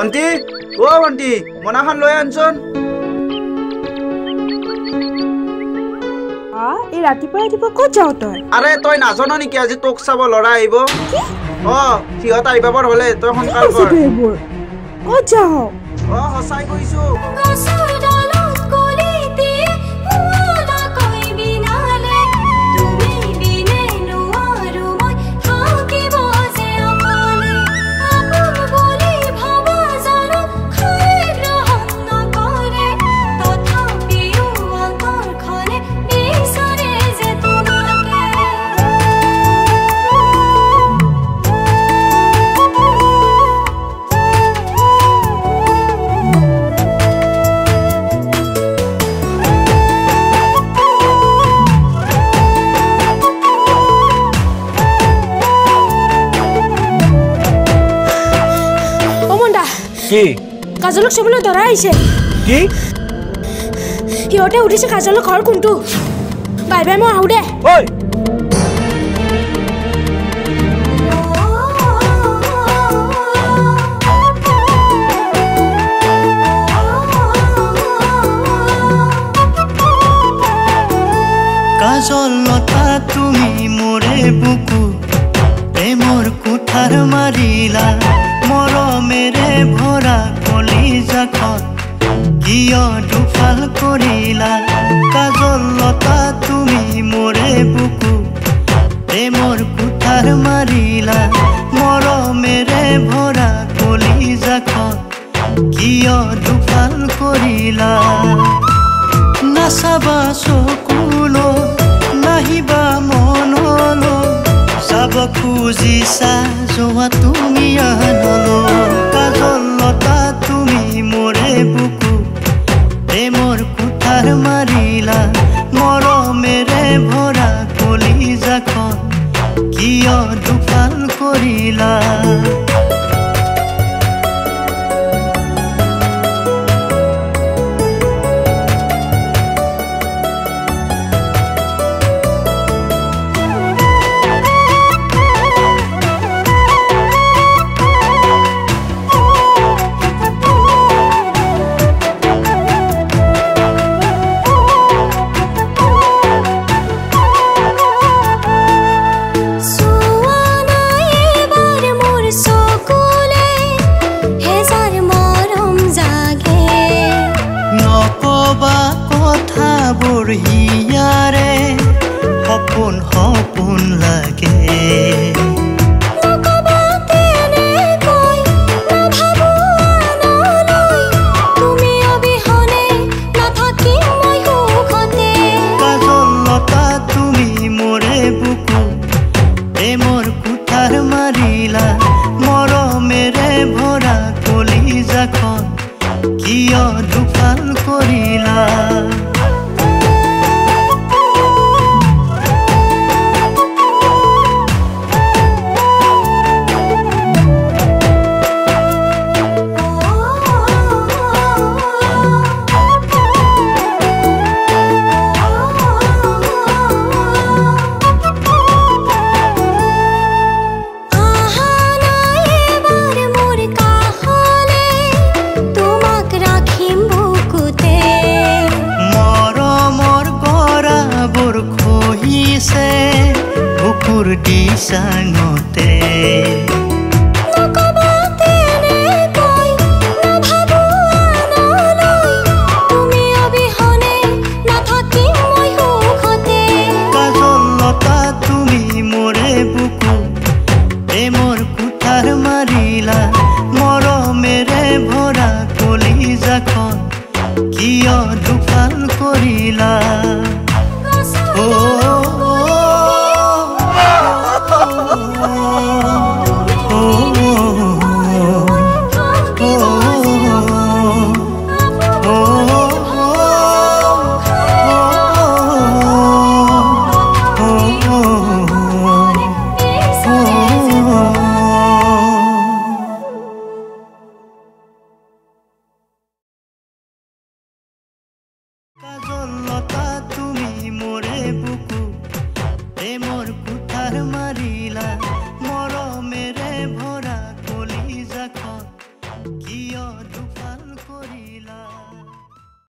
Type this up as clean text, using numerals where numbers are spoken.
ভণ্টি ও ভণ্টি মনাখন লৈ আনচোন এই ৰাতিপুৱা ক'ত যাও তই আৰে তই নাজান নেকি আজি তোক চাব ল'ৰা আহিব সিহঁত আহিব বৰ হলে তই সোনকাল কৰ ক'ত যাও সঁচাই কৈছো কাজলক চবলৈ ধৰা আহিছে কি সিহঁতে উঠিছে কাজলৰ ঘৰ কোনটো বাই বাই মই আহো দে কাজল লতা তুমি মোৰে বুকু প্ৰেমৰ কুঠাৰ মাৰিলা মৰমেৰে ভৰা কলিজাখন কিয় দুফাল কৰিলা কাজল লতা তুমি মোৰে বুকু প্ৰেমৰ কুঠাৰ মাৰিলা মৰমেৰে ভৰা কলিজাখন কিয় দুফাল কৰিলা নাচাবা চকুলো নাহিবা মনলো যাব খুজিছা যোৱা তুমি আনলো কাজল লতা তুমি মোৰে বুকু প্ৰেমৰ কুঠাৰ মাৰিলা মৰমেৰে ভৰা কলিজাখন কিয় দুফাল কৰিলা হিয়াৰে সপোন সপোন লাগে কাজল লতা তুমি মোৰে বুকু প্ৰেমৰ কুঠাৰ মাৰিলা মৰমেৰে ভৰা কলিজাখন কিয় দুফাল কৰিলা বুকুৰ দিচাঙতে